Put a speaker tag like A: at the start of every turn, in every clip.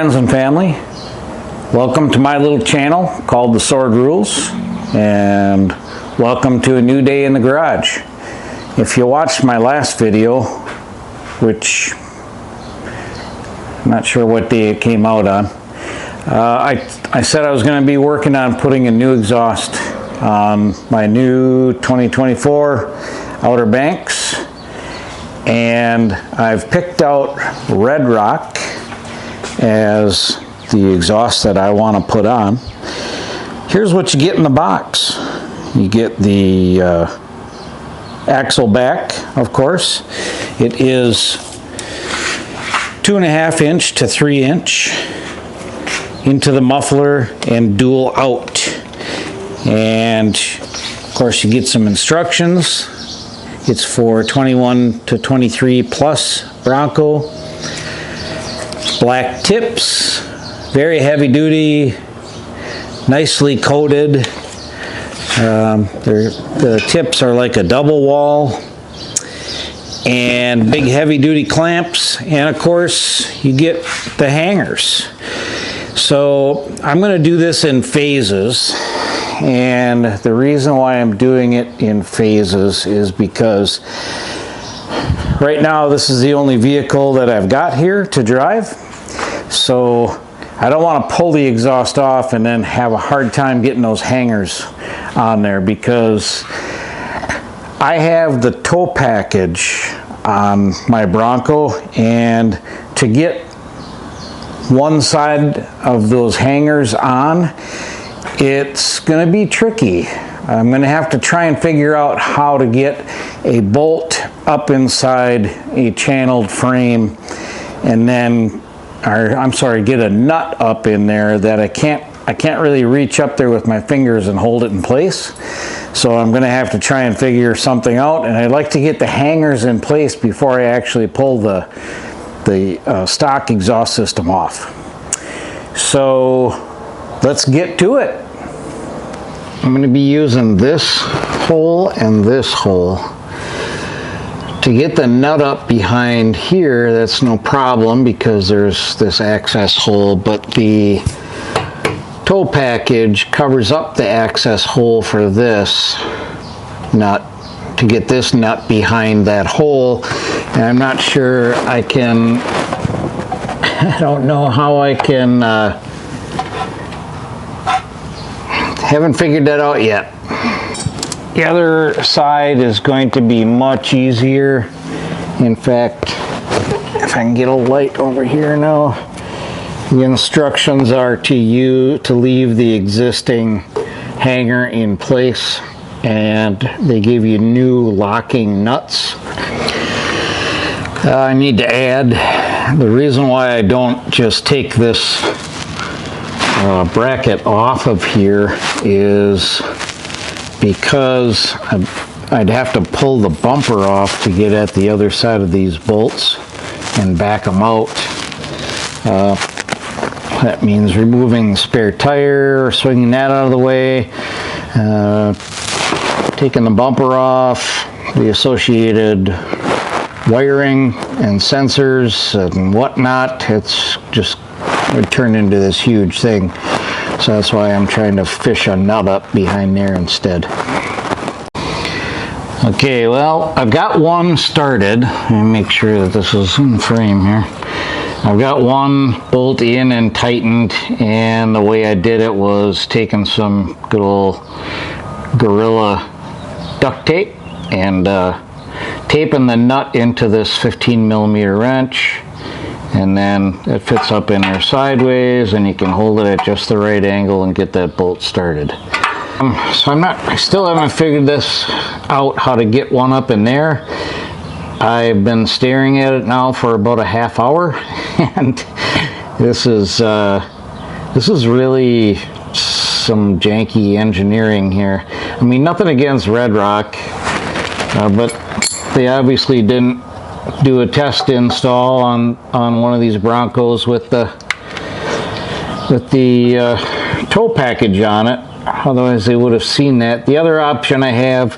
A: friends and family. Welcome to my little channel called The Sword Rules, and welcome to a new day in the garage. If you watched my last video, which I'm not sure what day it came out on, I said I was going to be working on putting a new exhaust on my new 2024 Outer Banks, and I've picked out RedRock as the exhaust that I want to put on. Here's what you get in the box. You get the axle back, of course. It is 2.5 inch to 3 inch into the muffler and dual out. And of course you get some instructions. It's for 21 to 23 plus Bronco. Black tips, very heavy duty, nicely coated. The tips are like a double wall, and big heavy duty clamps, and of course you get the hangers. So I'm going to do this in phases, and the reason why I'm doing it in phases is because right now this is the only vehicle that I've got here to drive. So I don't want to pull the exhaust off and then have a hard time getting those hangers on there, because I have the tow package on my Bronco, and to get one side of those hangers on, it's going to be tricky. I'm going to have to try and figure out how to get a bolt up inside a channeled frame, and then get a nut up in there that I can't really reach up there with my fingers and hold it in place. So I'm going to have to try and figure something out, and I'd like to get the hangers in place before I actually pull the stock exhaust system off. So let's get to it. I'm going to be using this hole and this hole. To get the nut up behind here, that's no problem because there's this access hole, but the tow package covers up the access hole for this nut to get this nut behind that hole. And I'm not sure I don't know how I can, haven't figured that out yet. The other side is going to be much easier. In fact, if I can get a light over here now, the instructions are to leave the existing hanger in place, and they give you new locking nuts. I need to add, the reason why I don't just take this bracket off of here is because I'd have to pull the bumper off to get at the other side of these bolts and back them out. That means removing the spare tire, swinging that out of the way, taking the bumper off, the associated wiring and sensors and whatnot. It's just would turn into this huge thing. So that's why I'm trying to fish a nut up behind there instead. Okay, well, I've got one started. Let me make sure that this is in frame here. I've got one bolt in and tightened, and the way I did it was taking some good old Gorilla duct tape and taping the nut into this 15mm wrench, and then it fits up in there sideways, and you can hold it at just the right angle and get that bolt started. So I still haven't figured this out, how to get one up in there. I've been staring at it now for about a half hour, and this is really some janky engineering here. I mean, nothing against RedRock, but they obviously didn't do a test install on one of these Broncos with the tow package on it. Otherwise they would have seen that. The other option I have,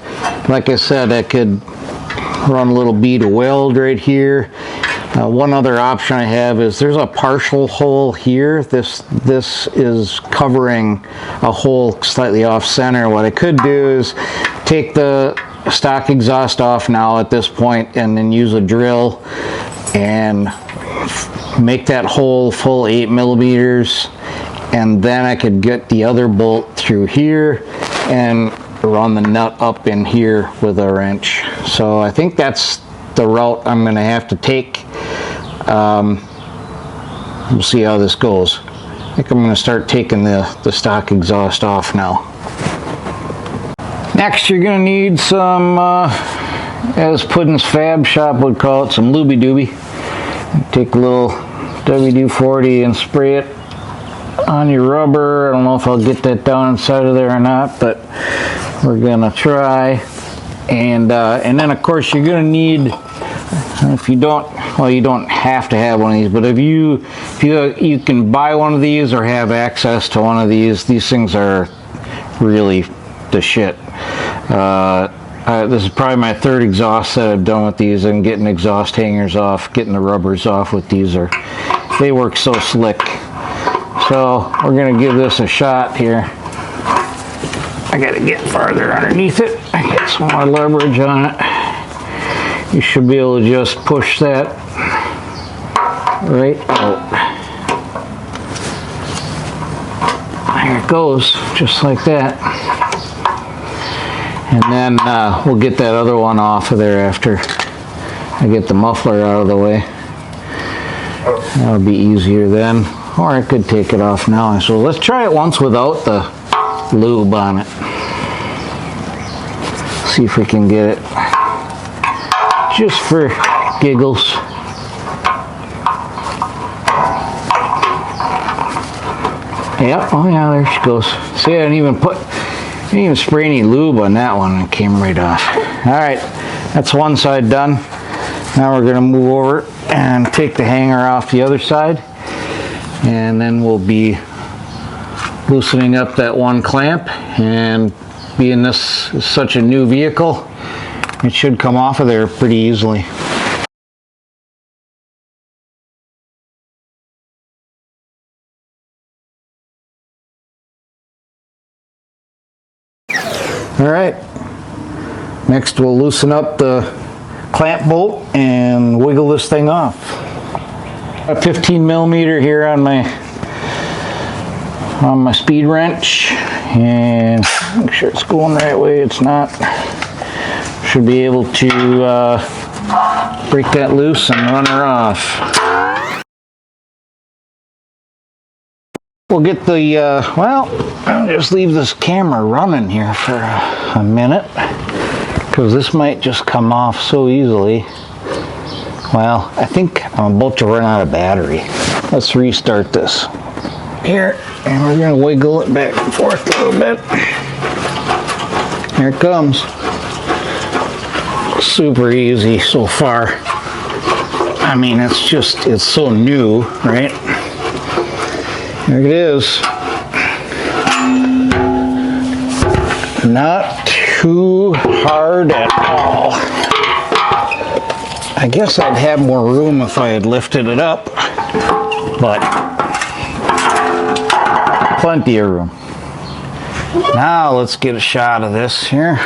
A: like I said, I could run a little bead of weld right here, One other option I have is there's a partial hole here. This is covering a hole slightly off center. What I could do is take the stock exhaust off now at this point and then use a drill and make that hole full 8 millimeters, and then I could get the other bolt through here and run the nut up in here with a wrench. So I think that's the route I'm going to have to take. We'll see how this goes. I think I'm going to start taking the stock exhaust off now. Next, you're going to need some, as Puddin's Fab Shop would call it, some looby dooby. Take a little WD-40 and spray it on your rubber. I don't know if I'll get that down inside of there or not, but we're going to try. And then of course you're going to need, if you don't, well, you don't have to have one of these, but if you can buy one of these or have access to one of these things are really the shit. This is probably my third exhaust that I've done with these. I'm getting exhaust hangers off, getting the rubbers off with these. They work so slick. So we're going to give this a shot here. I got to get farther underneath it. I get some more leverage on it. You should be able to just push that right out. There it goes, just like that. And then we'll get that other one off of there after I get the muffler out of the way. That'll be easier then. Or I could take it off now. So let's try it once without the lube on it. See if we can get it. Just for giggles. Yep, oh yeah, there she goes. See, I didn't even spray any lube on that one, and it came right off. Alright, that's one side done. Now we're going to move over and take the hanger off the other side, and then we'll be loosening up that one clamp. And being this is such a new vehicle, it should come off of there pretty easily. Alright, next we'll loosen up the clamp bolt and wiggle this thing off. A 15 millimeter here on my speed wrench, and make sure it's going the right way. It's not. Should be able to break that loose and run her off. We'll get the, well, I'll just leave this camera running here for a minute, because this might just come off so easily. Well, I think I'm about to run out of battery. Let's restart this here, and we're going to wiggle it back and forth a little bit. Here it comes. Super easy so far. I mean, it's so new, right? There it is. Not too hard at all. I guess I'd have more room if I had lifted it up, but plenty of room. Now let's get a shot of this here.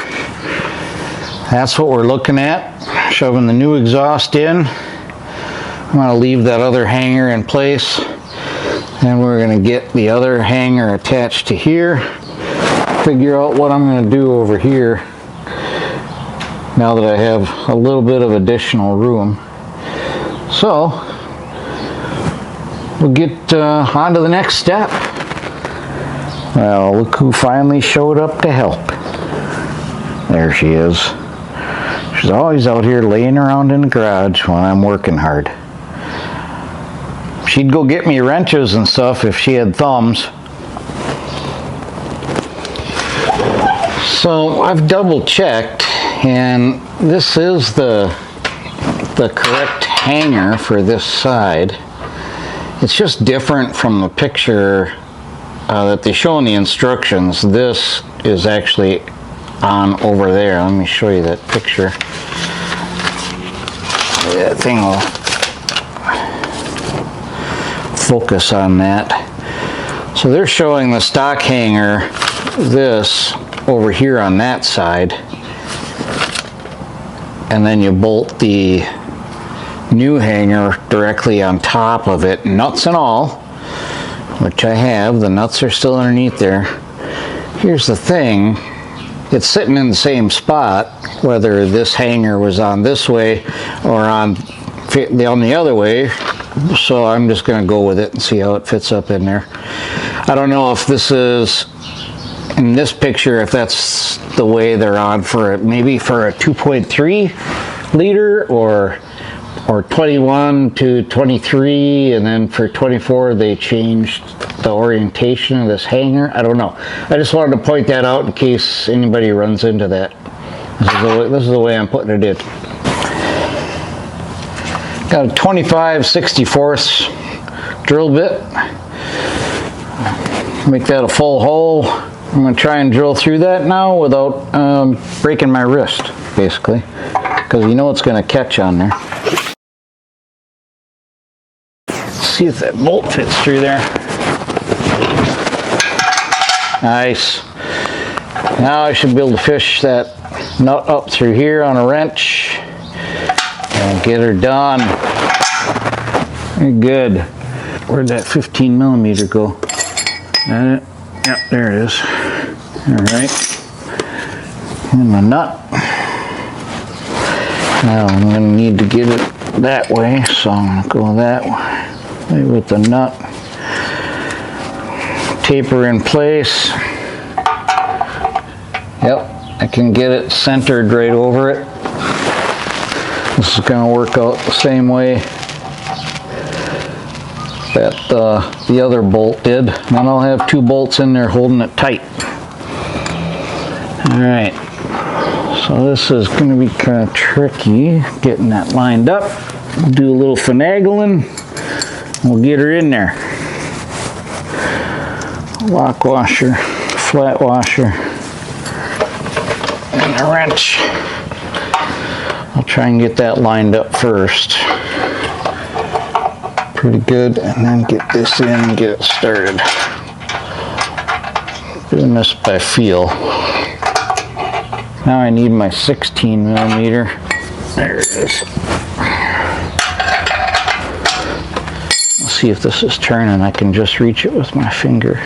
A: That's what we're looking at. Shoving the new exhaust in. I'm going to leave that other hanger in place. And we're going to get the other hanger attached to here. Figure out what I'm going to do over here now that I have a little bit of additional room. So we'll get on to the next step. Well, look who finally showed up to help. There she is. She's always out here laying around in the garage when I'm working hard. She'd go get me wrenches and stuff if she had thumbs. So I've double checked, and this is the correct hanger for this side. It's just different from the picture that they show in the instructions. This is actually on over there. Let me show you that picture. That thing will focus on that. So they're showing the stock hanger, this over here on that side, and then you bolt the new hanger directly on top of it, nuts and all, which I have. The nuts are still underneath there. Here's the thing, it's sitting in the same spot, whether this hanger was on this way or on the other way, so I'm just going to go with it and see how it fits up in there. I don't know if this is, in this picture, if that's the way they're on for it, maybe for a 2.3 liter or 21 to 23, and then for 24 they changed the orientation of this hanger. I don't know. I just wanted to point that out in case anybody runs into that. This is the way I'm putting it in. Got a 25/64 drill bit. Make that a full hole. I'm going to try and drill through that now without breaking my wrist, basically, because you know it's going to catch on there. See if that bolt fits through there. Nice. Now I should be able to fish that nut up through here on a wrench and get her done. Very good. Where'd that 15 millimeter go? Yep, there it is. All right. And my nut. Now I'm going to need to get it that way, so I'm going to go that way with the nut. Taper in place. Yep, I can get it centered right over it. This is going to work out the same way that the other bolt did. Then I'll have two bolts in there holding it tight. Alright, so this is going to be kind of tricky getting that lined up. Do a little finagling. We'll get her in there. Lock washer, flat washer, and a wrench. I'll try and get that lined up first. Pretty good, and then get this in and get it started. Doing this by feel. Now I need my 16 millimeter. There it is. Let's see if this is turning. I can just reach it with my finger.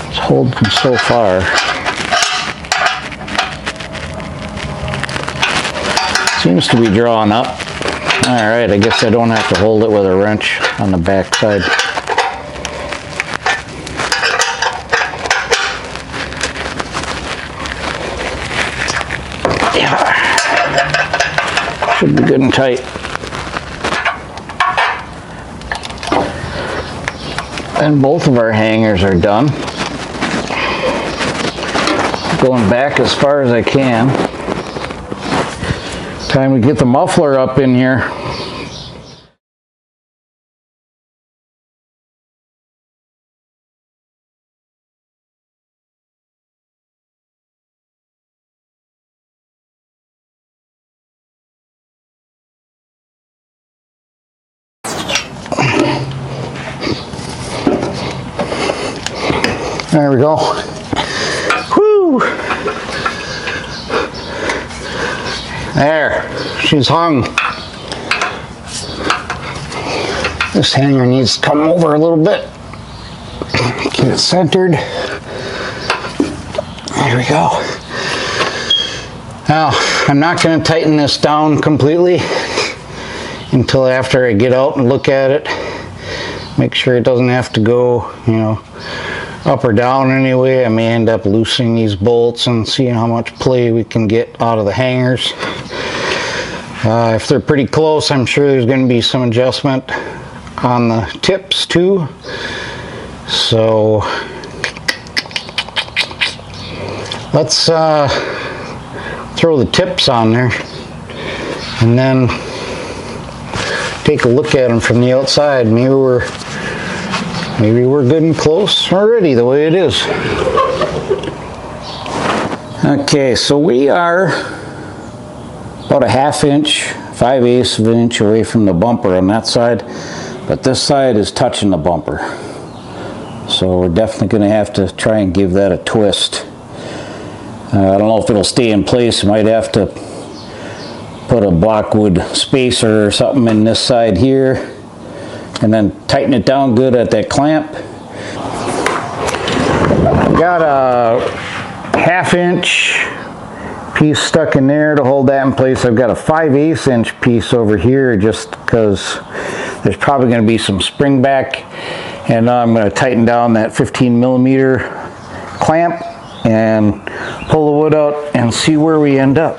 A: It's holding so far. Seems to be drawing up. Alright, I guess I don't have to hold it with a wrench on the back side. Yeah. Should be good and tight. And both of our hangers are done. Going back as far as I can. Time to get the muffler up in here. There we go. Whoo! There, she's hung. This hanger needs to come over a little bit. Get it centered. There we go. Now, I'm not going to tighten this down completely until after I get out and look at it. Make sure it doesn't have to go, you know, up or down anyway. I may end up loosening these bolts and seeing how much play we can get out of the hangers. If they're pretty close, I'm sure there's going to be some adjustment on the tips too. So let's throw the tips on there and then take a look at them from the outside. Maybe we're good and close already the way it is. Okay, so we are about a 1/2 inch, 5/8 of an inch away from the bumper on that side, but this side is touching the bumper. So we're definitely going to have to try and give that a twist. I don't know if it'll stay in place. Might have to put a blockwood spacer or something in this side here, and then tighten it down good at that clamp. Got a 1/2 inch piece stuck in there to hold that in place. I've got a 5/8 inch piece over here just because there's probably going to be some spring back, and now I'm going to tighten down that 15mm clamp and pull the wood out and see where we end up.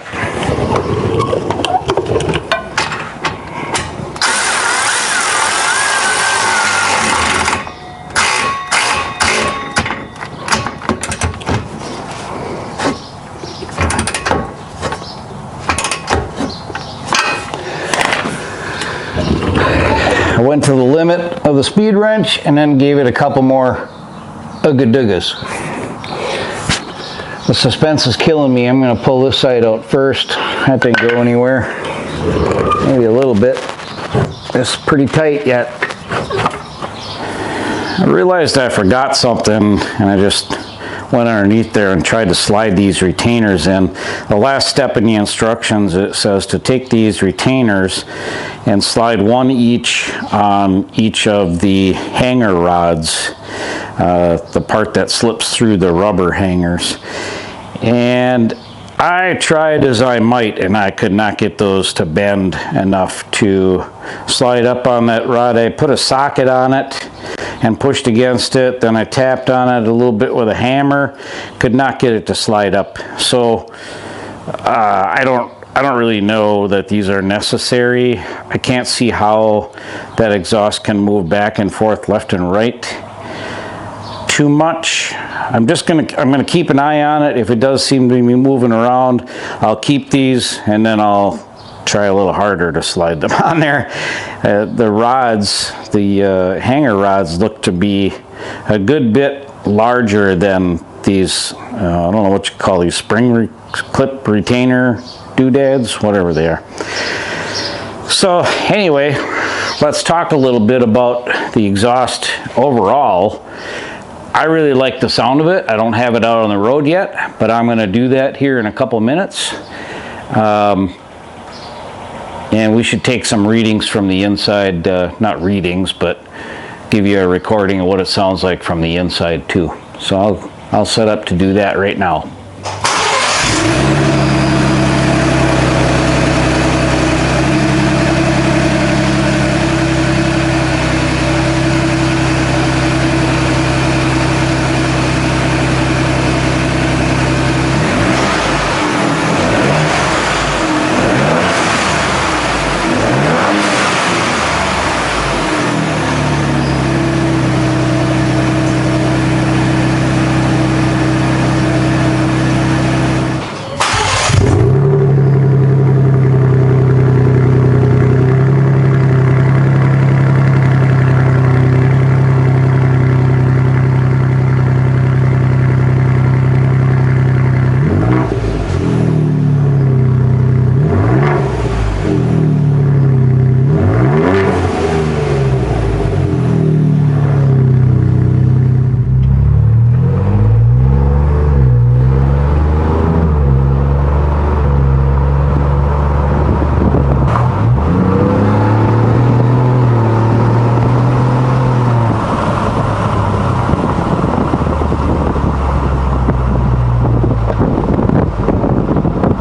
A: I went to the limit of the speed wrench and then gave it a couple more ugga-duggas. The suspense is killing me. I'm going to pull this side out first. That didn't go anywhere. Maybe a little bit. It's pretty tight yet. I realized I forgot something and I just went underneath there and tried to slide these retainers in. The last step in the instructions, it says to take these retainers and slide one each on each of the hanger rods, the part that slips through the rubber hangers. And I tried as I might, and I could not get those to bend enough to slide up on that rod. I put a socket on it and pushed against it, then I tapped on it a little bit with a hammer, could not get it to slide up. So I don't really know that these are necessary. I can't see how that exhaust can move back and forth left and right too much. I'm gonna keep an eye on it. If it does seem to be moving around, I'll keep these and then I'll try a little harder to slide them on there. The rods, the hanger rods, look to be a good bit larger than these, I don't know what you call these, spring clip retainer doodads, whatever they are. So anyway, let's talk a little bit about the exhaust overall. I really like the sound of it. I don't have it out on the road yet, but I'm going to do that here in a couple minutes. And we should take some readings from the inside, not readings, but give you a recording of what it sounds like from the inside too. So I'll set up to do that right now.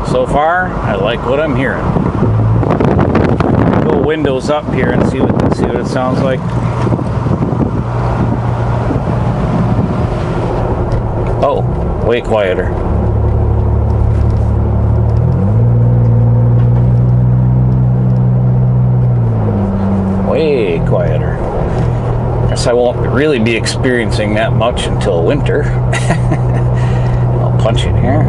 A: So far, I like what I'm hearing. Go windows up here and see what it sounds like. Oh, way quieter. Way quieter. Guess I won't really be experiencing that much until winter. I'll punch it here.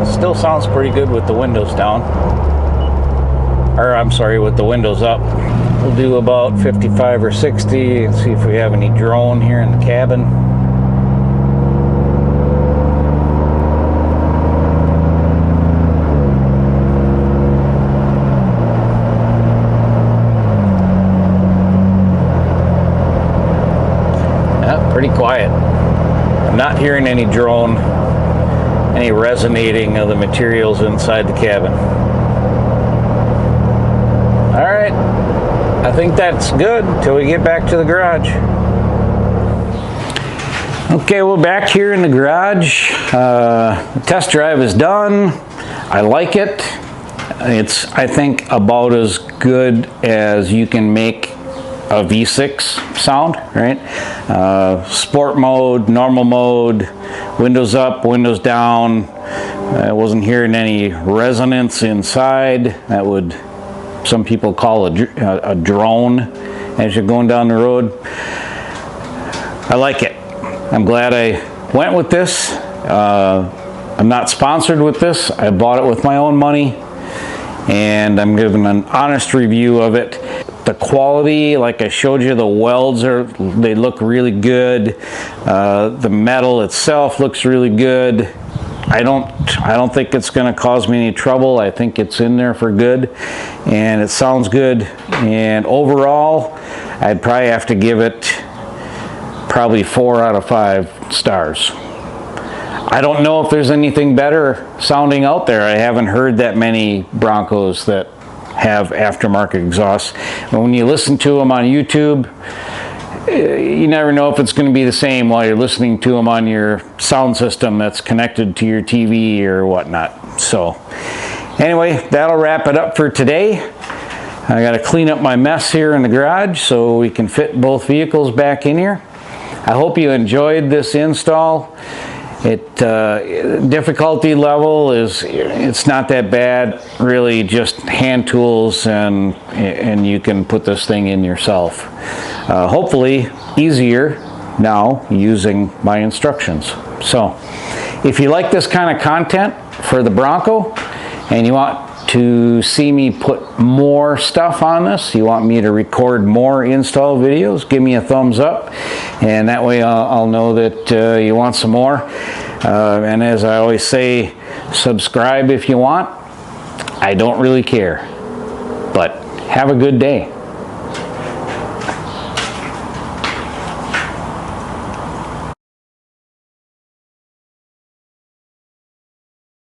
A: Still sounds pretty good with the windows down. Or I'm sorry, with the windows up. We'll do about 55 or 60 and see if we have any drone here in the cabin. pretty quiet. I'm not hearing any drone, any resonating of the materials inside the cabin. All right, I think that's good till we get back to the garage. Okay, we're back here in the garage. The test drive is done. I like it. It's, I think, about as good as you can make a V6 sound, right? Sport mode, normal mode, windows up, windows down. I wasn't hearing any resonance inside. That would, some people call a drone as you're going down the road. I like it. I'm glad I went with this. I'm not sponsored with this. I bought it with my own money, and I'm giving an honest review of it. The quality, like I showed you, the welds they look really good. The metal itself looks really good. I don't think it's going to cause me any trouble. I think it's in there for good, and it sounds good. And overall, I'd probably have to give it probably 4 out of 5 stars. I don't know if there's anything better sounding out there. I haven't heard that many Broncos that have aftermarket exhausts. And when you listen to them on YouTube, you never know if it's going to be the same while you're listening to them on your sound system that's connected to your TV or whatnot. So anyway, that'll wrap it up for today. I got to clean up my mess here in the garage so we can fit both vehicles back in here. I hope you enjoyed this install. Difficulty level it's not that bad, really, just hand tools, and you can put this thing in yourself. Hopefully easier now using my instructions. So if you like this kind of content for the Bronco and you want to see me put more stuff on this, you want me to record more install videos, give me a thumbs up, and that way I'll know that you want some more. And as I always say, subscribe if you want. I don't really care, but have a good day.